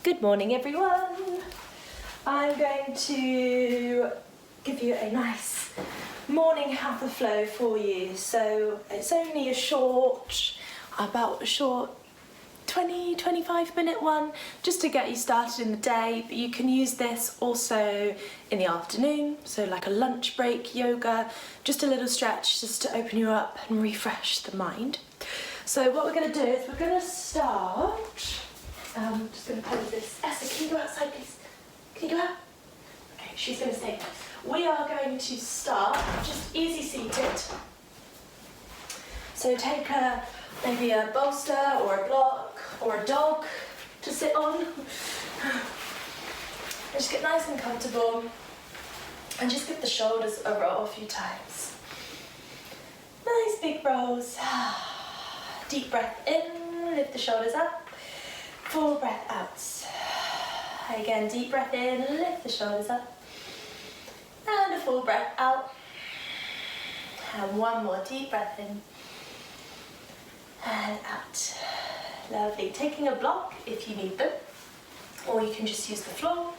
Good morning, everyone. I'm going to give you a nice morning health flow for you. So it's only a short 20-25 minute one just to get you started in the day, but you can use this also in the afternoon, so like a lunch break, yoga, just a little stretch just to open you up and refresh the mind. So what we're going to do is we're going to start, I'm just going to pose this. Esther, can you go outside please? Can you go out? Okay, she's going to stay. We are going to start just easy seated. So take maybe a bolster or a block or a dog to sit on. And just get nice and comfortable and just give the shoulders a roll a few times. Nice big rolls. Deep breath in, lift the shoulders up. Full breath out. Again, deep breath in, lift the shoulders up. And a full breath out. And one more deep breath in. And out. Lovely. Taking a block if you need them, or you can just use the floor.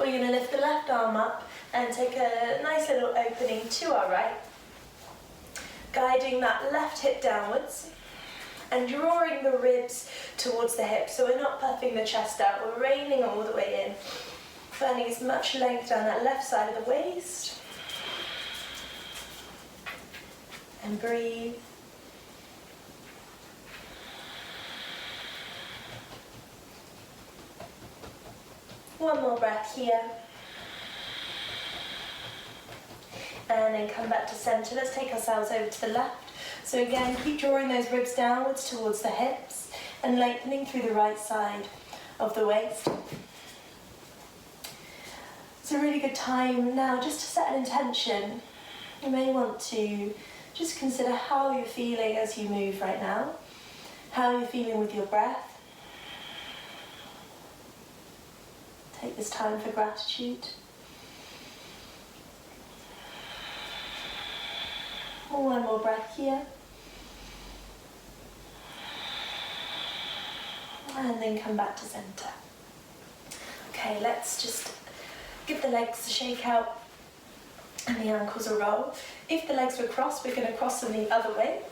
We're going to lift the left arm up and take a nice little opening to our right, guiding that left hip downwards and drawing the ribs towards the hips, so we're not puffing the chest out, we're reining all the way in, finding as much length down that left side of the waist. And breathe. One more breath here. And then come back to center. Let's take ourselves over to the left. So again, keep drawing those ribs downwards towards the hips and lengthening through the right side of the waist. It's a really good time now just to set an intention. You may want to just consider how you're feeling as you move right now, how you're feeling with your breath. Take this time for gratitude. One more breath here. And then come back to center. Okay, let's just give the legs a shake out and the ankles a roll. If the legs were crossed, we're going to cross them the other way.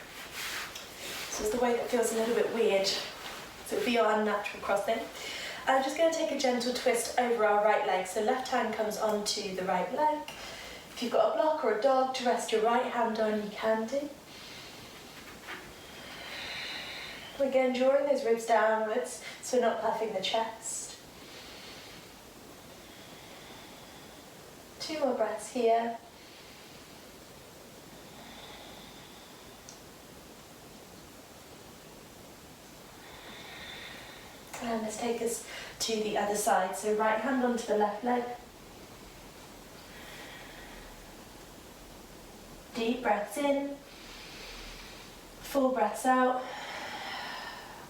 So it's the way that feels a little bit weird. So it'll be our unnatural crossing. I'm just going to take a gentle twist over our right leg. So left hand comes onto the right leg. If you've got a block or a dog to rest your right hand on, you can do. Again, drawing those ribs downwards so we're not puffing the chest. 2 more breaths here. And let's take us to the other side. So right hand onto the left leg. Deep breaths in, full breaths out,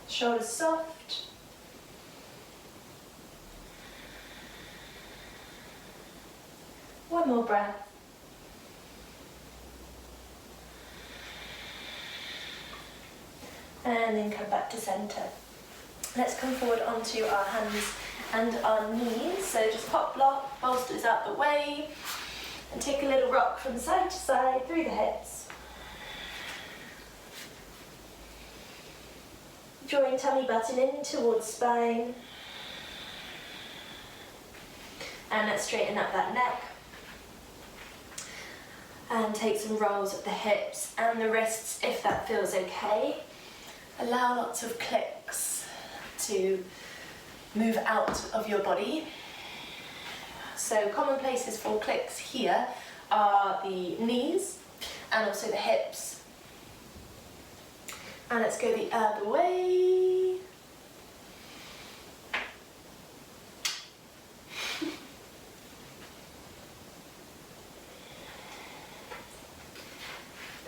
shoulders soft. One more breath. And then come back to center. Let's come forward onto our hands and our knees. So just pop block, bolsters out the way. And take a little rock from side to side through the hips. Drawing tummy button in towards spine. And let's straighten up that neck. And take some rolls at the hips and the wrists if that feels okay. Allow lots of clicks to move out of your body. So common places for clicks here are the knees and also the hips. And let's go the other way.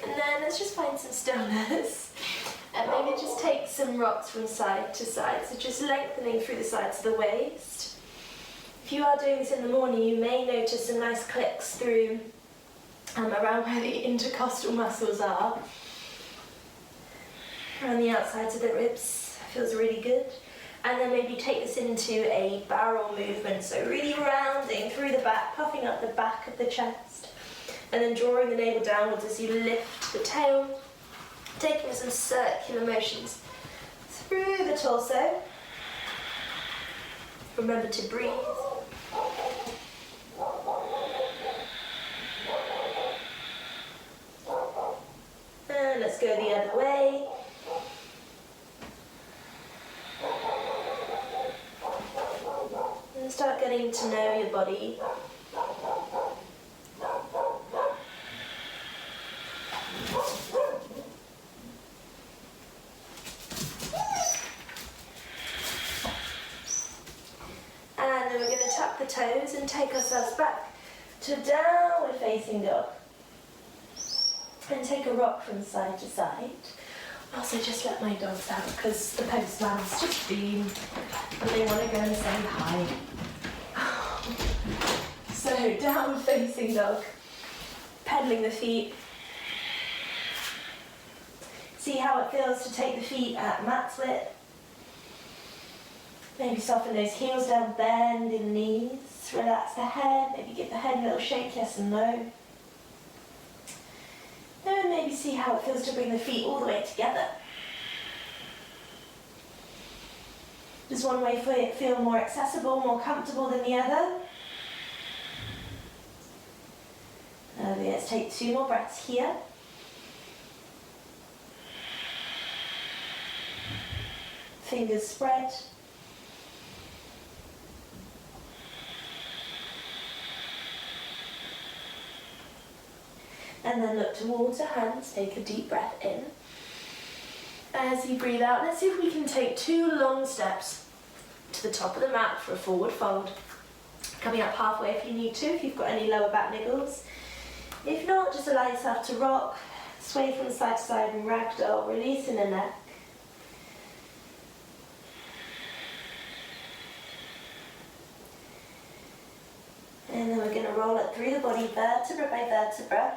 And then let's just find some stillness. And maybe just take some rocks from side to side. So just lengthening through the sides of the waist. If you are doing this in the morning, you may notice some nice clicks through around where the intercostal muscles are. Around the outsides of the ribs, feels really good. And then maybe take this into a barrel movement, so really rounding through the back, puffing up the back of the chest, and then drawing the navel downwards as you lift the tail, taking some circular motions through the torso. Remember to breathe. And let's go the other way. And start getting to know your body. And then we're going to tuck the toes and take ourselves back to downward facing dog. And take a rock from side to side. Also just let my dogs out because the postman's just been and they want to go and say hi. So downward facing dog, pedaling the feet. See how it feels to take the feet at mat's width. Maybe soften those heels down, bend in the knees, relax the head, maybe give the head a little shake, yes and no. And maybe see how it feels to bring the feet all the way together. Does one way feel more accessible, more comfortable than the other? Let's take 2 more breaths here. Fingers spread. And then look towards your hands, take a deep breath in. As you breathe out, let's see if we can take 2 long steps to the top of the mat for a forward fold. Coming up halfway if you need to, if you've got any lower back niggles. If not, just allow yourself to rock, sway from side to side and ragdoll, releasing the neck. And then we're going to roll it through the body, vertebra by vertebra.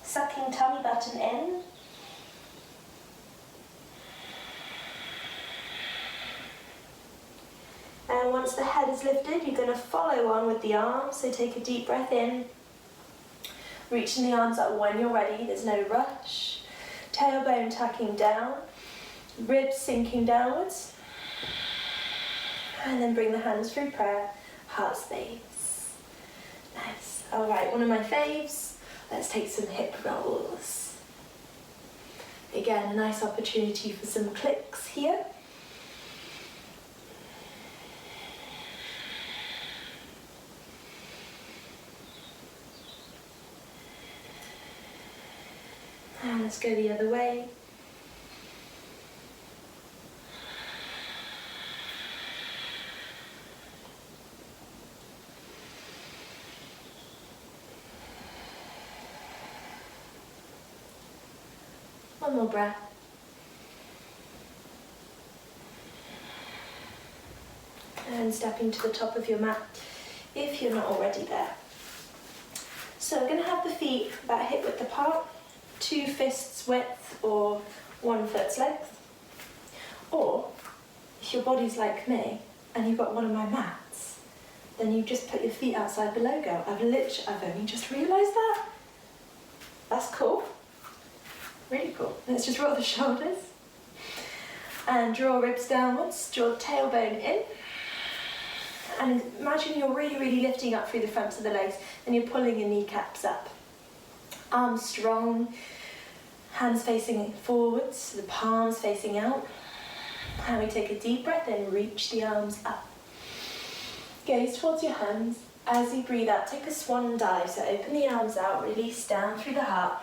Sucking tummy button in. And once the head is lifted, you're going to follow on with the arms. So take a deep breath in. Reaching the arms up when you're ready, there's no rush. Tailbone tucking down. Ribs sinking downwards. And then bring the hands through prayer, heart space. Nice. All right, one of my faves. Let's take some hip rolls. Again, a nice opportunity for some clicks here. And let's go the other way. One more breath. And stepping to the top of your mat if you're not already there. So we're going to have the feet about hip width apart, 2 fists width or 1 foot's length. Or if your body's like me and you've got one of my mats, then you just put your feet outside the logo. I've only just realised that. That's cool. Really cool. Let's just roll the shoulders and draw ribs downwards, draw tailbone in, and imagine you're really lifting up through the fronts of the legs and you're pulling your kneecaps up. Arms strong, hands facing forwards, the palms facing out, and we take a deep breath in, reach the arms up. Gaze towards your hands. As you breathe out, take a swan dive, so open the arms out, release down through the heart.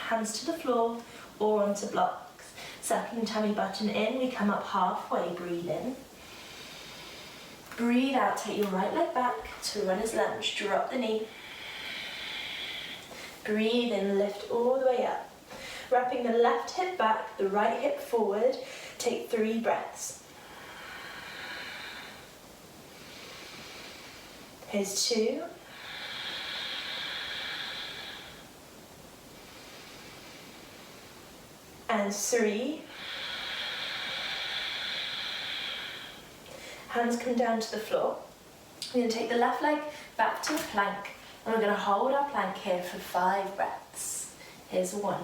Hands to the floor or onto blocks. Sucking tummy button in, we come up halfway, breathe in. Breathe out, take your right leg back to runner's lunge, drop the knee. Breathe in, lift all the way up. Wrapping the left hip back, the right hip forward, take 3 breaths. Here's 2. And 3, Hands come down to the floor. We're going to take the left leg back to a plank, and we're going to hold our plank here for 5 breaths. Here's 1.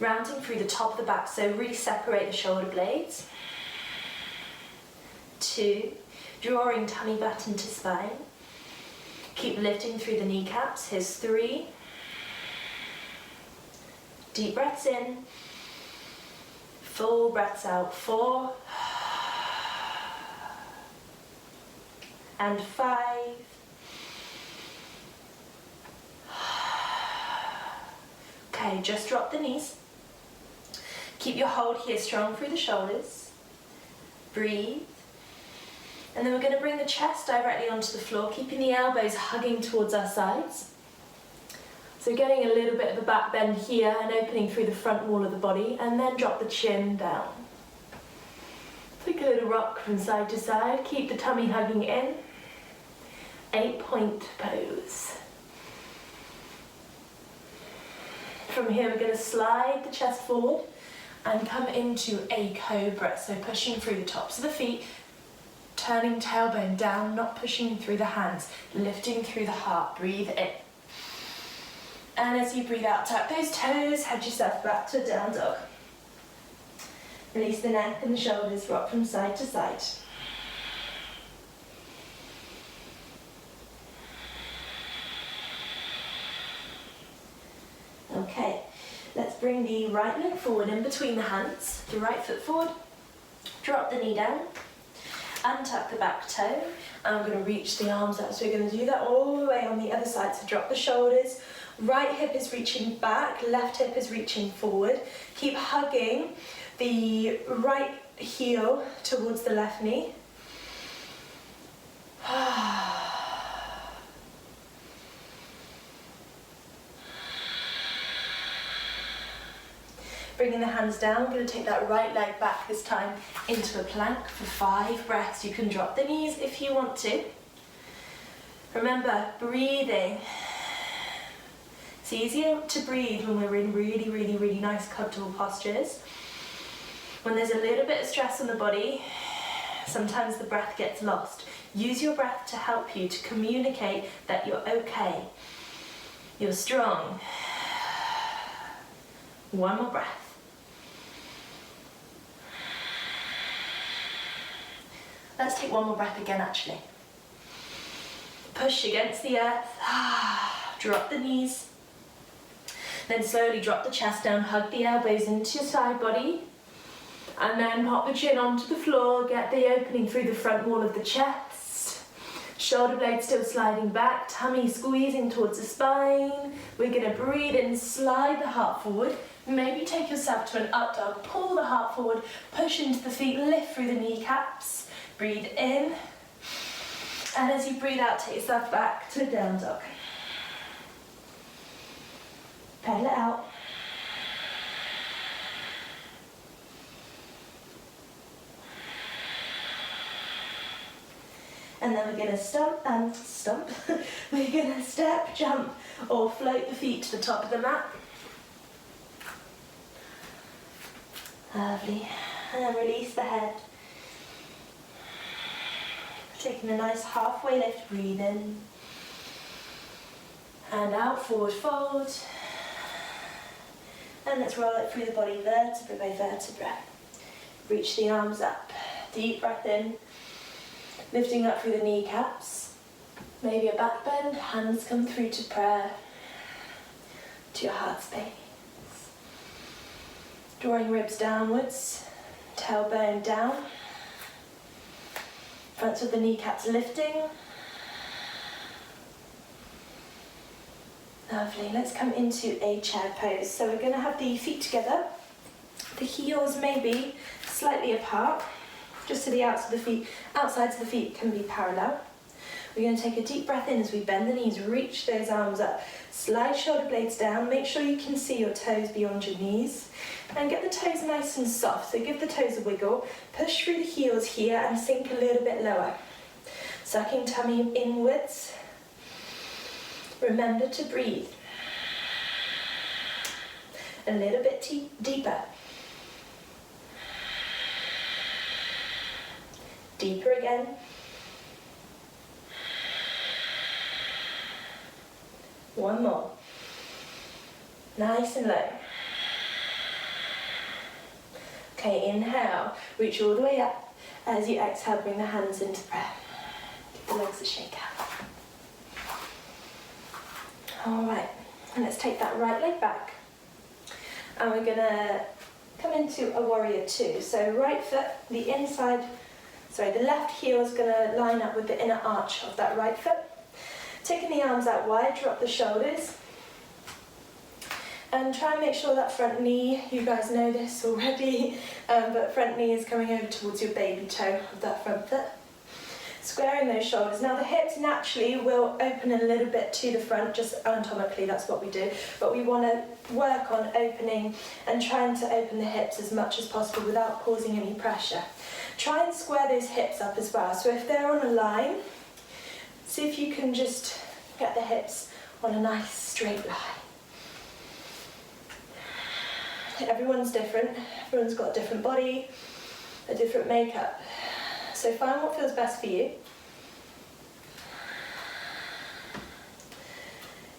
Rounding through the top of the back, so really separate the shoulder blades. 2. Drawing tummy button to spine. Keep lifting through the kneecaps. Here's 3. Deep breaths in. Full breaths out. 4. And 5. Okay, just drop the knees. Keep your hold here strong through the shoulders. Breathe. And then we're going to bring the chest directly onto the floor, keeping the elbows hugging towards our sides. So getting a little bit of a back bend here and opening through the front wall of the body, and then drop the chin down. Take a little rock from side to side, keep the tummy hugging in. 8-point pose. From here we're going to slide the chest forward and come into a cobra, so pushing through the tops of the feet, turning tailbone down, not pushing through the hands, lifting through the heart. Breathe in. And as you breathe out, tap those toes, head yourself back to down dog. Release the neck and the shoulders, rock from side to side. Okay, let's bring the right leg forward in between the hands, the right foot forward, drop the knee down, untuck the back toe, and I'm going to reach the arms up. So we're going to do that all the way on the other side. So drop the shoulders, right hip is reaching back, left hip is reaching forward. Keep hugging the right heel towards the left knee. Bringing the hands down, we're going to take that right leg back this time into a plank for 5 breaths. You can drop the knees if you want to. Remember, breathing. It's easier to breathe when we're in really, really, really nice comfortable postures. When there's a little bit of stress on the body, sometimes the breath gets lost. Use your breath to help you to communicate that you're okay. You're strong. 1 more breath. Let's take 1 more breath again, actually. Push against the earth. Drop the knees. Then slowly drop the chest down, hug the elbows into your side body. And then pop the chin onto the floor, get the opening through the front wall of the chest. Shoulder blades still sliding back, tummy squeezing towards the spine. We're going to breathe in, slide the heart forward. Maybe take yourself to an up dog, pull the heart forward, push into the feet, lift through the kneecaps. Breathe in, and as you breathe out, take yourself back to down dog. Pedal it out. And then we're going to stomp. We're going to step, jump, or float the feet to the top of the mat. Lovely. And then release the head. Taking a nice halfway lift, breathe in. And out, forward fold. And let's roll it through the body, vertebra by vertebra. Reach the arms up. Deep breath in. Lifting up through the kneecaps. Maybe a back bend, hands come through to prayer. To your heart space. Drawing ribs downwards. Tailbone down. Fronts of the kneecaps lifting. Lovely. Let's come into a chair pose. So we're going to have the feet together. The heels may be slightly apart, just to the outsides of the feet. Outsides of the feet can be parallel. We're going to take a deep breath in as we bend the knees, reach those arms up, slide shoulder blades down, make sure you can see your toes beyond your knees, and get the toes nice and soft, so give the toes a wiggle, push through the heels here and sink a little bit lower. Sucking tummy inwards, remember to breathe. A little bit deeper. Deeper again. One more. Nice and low. Okay, inhale, reach all the way up. As you exhale, bring the hands into prayer. Give the legs a shake out. All right, and let's take that right leg back. And we're gonna come into a warrior two. So right foot, the left heel is gonna line up with the inner arch of that right foot. Taking the arms out wide, drop the shoulders. And try and make sure that front knee, you guys know this already, but front knee is coming over towards your baby toe of that front foot. Squaring those shoulders. Now the hips naturally will open a little bit to the front, just anatomically, that's what we do. But we want to work on opening and trying to open the hips as much as possible without causing any pressure. Try and square those hips up as well. So if they're on a line, see if you can just get the hips on a nice straight line. Everyone's different, everyone's got a different body, a different makeup. So find what feels best for you.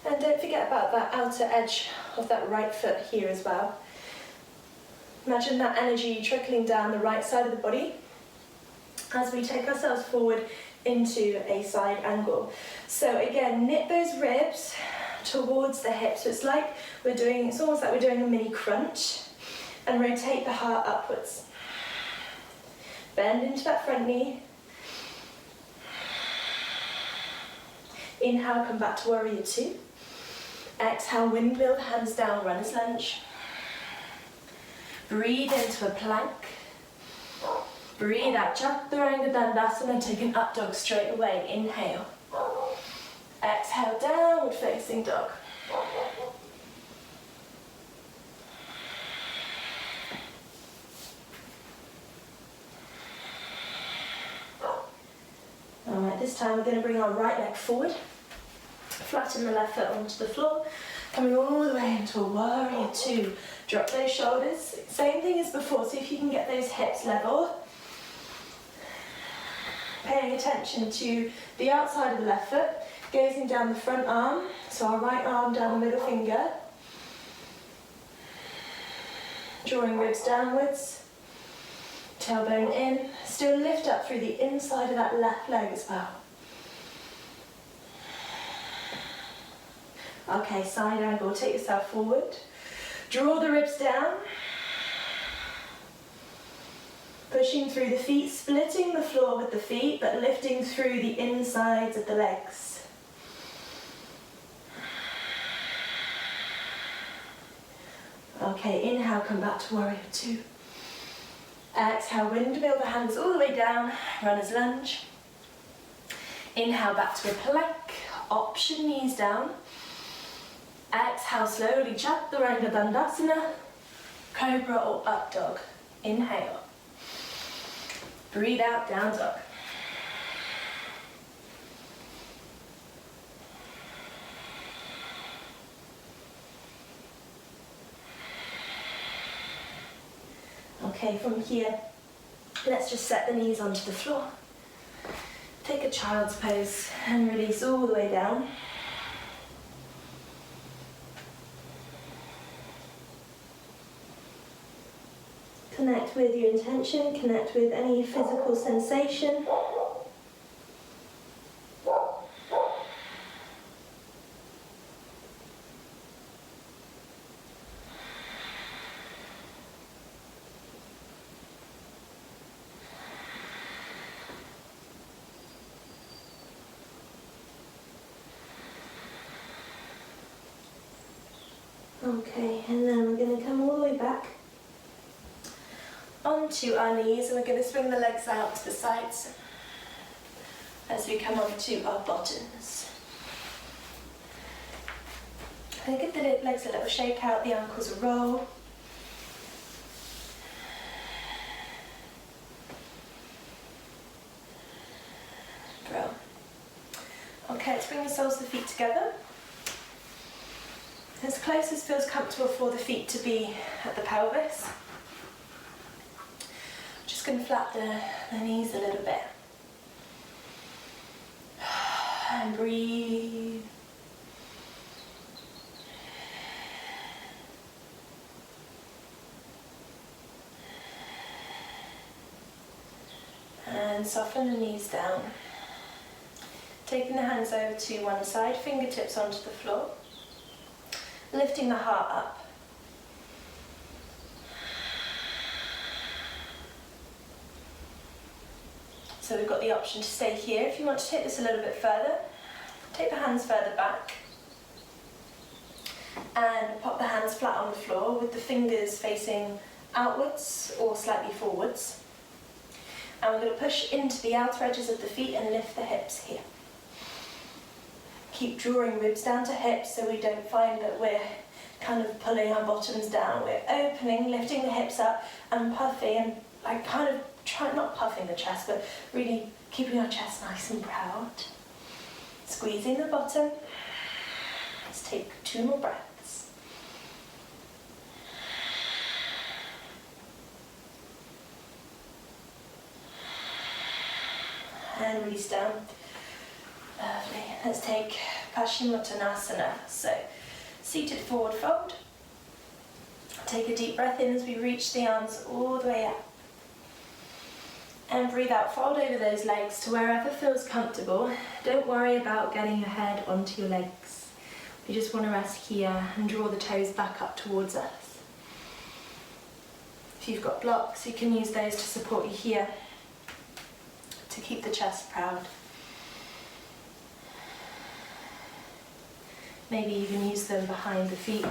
And don't forget about that outer edge of that right foot here as well. Imagine that energy trickling down the right side of the body as we take ourselves forward into a side angle. So again, knit those ribs towards the hips. So it's almost like we're doing a mini crunch, and rotate the heart upwards. Bend into that front knee. Inhale, come back to warrior two. Exhale, windmill, hands down, runner's lunge. Breathe into a plank. Breathe out, Chaturanga Dandasana, take an up dog straight away. Inhale. Exhale, downward facing dog. Alright, this time we're going to bring our right leg forward. Flatten the left foot onto the floor. Coming all the way into a warrior two. Drop those shoulders. Same thing as before, see if you can get those hips level. Paying attention to the outside of the left foot. Gazing down the front arm, so our right arm down the middle finger. Drawing ribs downwards. Tailbone in. Still lift up through the inside of that left leg as well. Okay, side angle, take yourself forward. Draw the ribs down. Pushing through the feet, splitting the floor with the feet, but lifting through the insides of the legs. Okay, inhale, come back to warrior two. Exhale, windmill the hands all the way down, runner's lunge. Inhale, back to a plank, option knees down. Exhale, slowly, Chaturanga Dandasana, cobra or up dog. Inhale. Breathe out, down dog. Okay, from here, let's just set the knees onto the floor. Take a child's pose and release all the way down. Connect with your intention, connect with any physical sensation. Okay, and then we're going to come all the way back onto our knees, and we're going to swing the legs out to the sides as we come onto our bottoms. And give the legs a little shake out, the ankles a roll. Bro. Okay, let's bring ourselves the feet together. As close as feels comfortable for the feet to be at the pelvis. Just going to flap the knees a little bit. and breathe. And soften the knees down. Taking the hands over to one side, fingertips onto the floor. Lifting the heart up. So we've got the option to stay here. If you want to take this a little bit further, take the hands further back and pop the hands flat on the floor with the fingers facing outwards or slightly forwards. And we're going to push into the outer edges of the feet and lift the hips here. Keep drawing ribs down to hips so we don't find that we're kind of pulling our bottoms down. We're opening, lifting the hips up and puffing and like kind of not puffing the chest, but really keeping our chest nice and proud. Squeezing the bottom. Let's take 2 more breaths. And release down. Lovely. Let's take Paschimottanasana. So, seated forward fold. Take a deep breath in as we reach the arms all the way up. And breathe out, fold over those legs to wherever feels comfortable. Don't worry about getting your head onto your legs. We just want to rest here and draw the toes back up towards us. If you've got blocks, you can use those to support you here to keep the chest proud. Maybe even use them behind the feet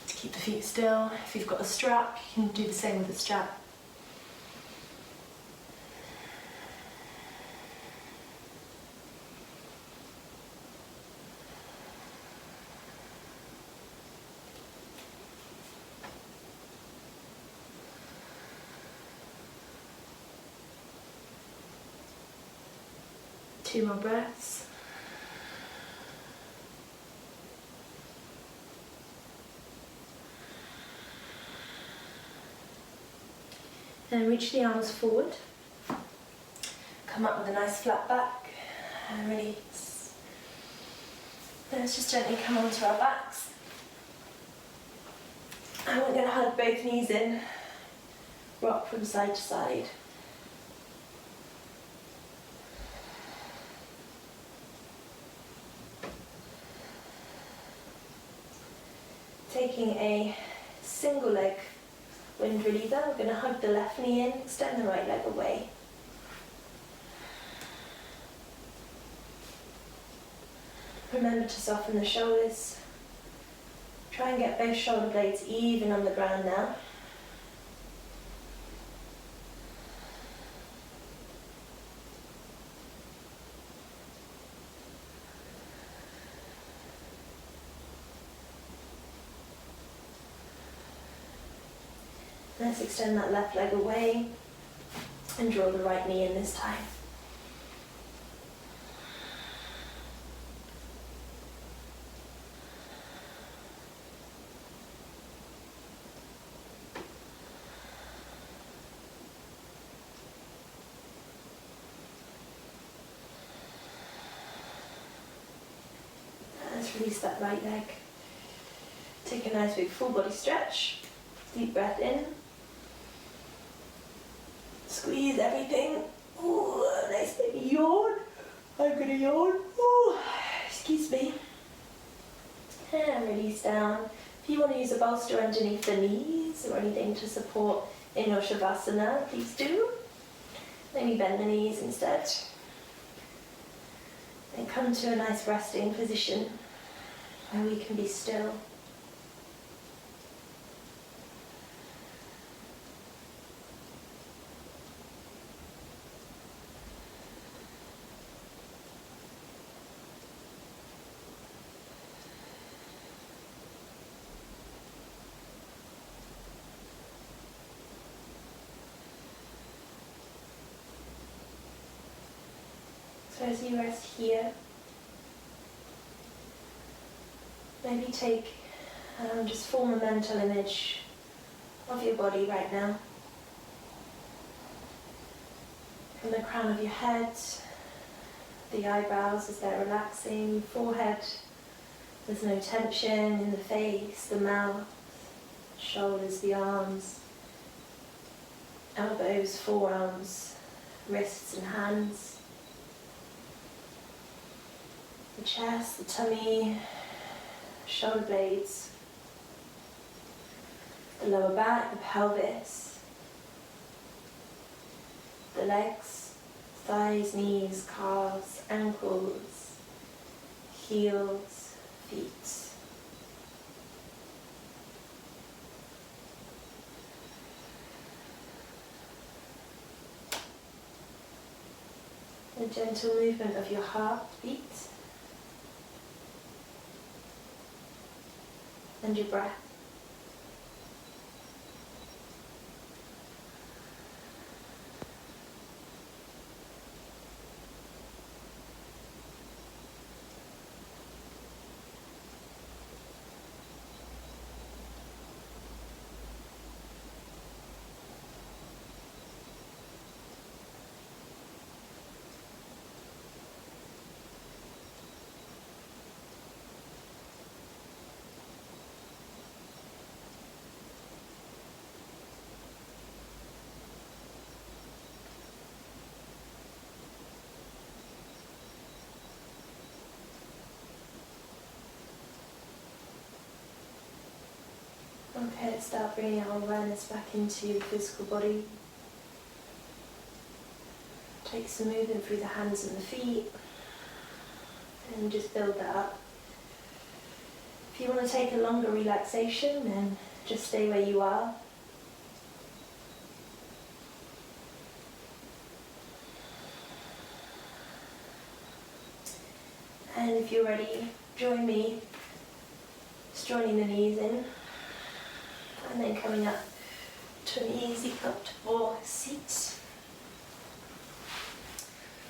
to keep the feet still. If you've got a strap, you can do the same with the strap. Two more breaths. Then reach the arms forward. Come up with a nice flat back and release. Let's just gently come onto our backs. And we're going to hug both knees in. Rock from side to side. Taking a single leg wind reliever, we're going to hug the left knee in, extend the right leg away. Remember to soften the shoulders. Try and get both shoulder blades even on the ground now. Let's extend that left leg away and draw the right knee in this time. Let's release that right leg. Take a nice big full body stretch. Deep breath in. Squeeze everything. Ooh, nice baby yawn. I'm gonna yawn. Ooh, excuse me. And release down. If you want to use a bolster underneath the knees or anything to support in your savasana, please do. Maybe bend the knees instead. And come to a nice resting position where we can be still. So as you rest here, maybe take, just form a mental image of your body right now. From the crown of your head, the eyebrows as they're relaxing, forehead, there's no tension in the face, the mouth, shoulders, the arms, elbows, forearms, wrists and hands, the chest, the tummy, shoulder blades, the lower back, the pelvis, the legs, thighs, knees, calves, ankles, heels, feet. A gentle movement of your heartbeat and your breath. Okay, let's start bringing our awareness back into the physical body. Take some movement through the hands and the feet and just build that up. If you want to take a longer relaxation, then just stay where you are. And if you're ready, join me, just joining the knees in. And then coming up to an easy, comfortable seat.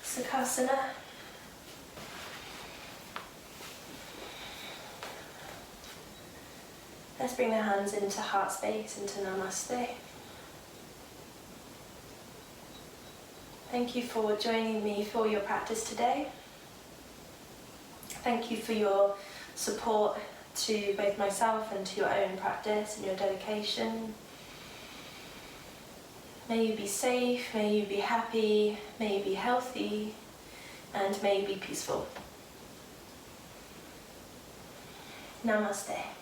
Savasana. Let's bring the hands into heart space, into Namaste. Thank you for joining me for your practice today. Thank you for your support to both myself and to your own practice and your dedication. May you be safe, may you be happy, may you be healthy, and may you be peaceful. Namaste.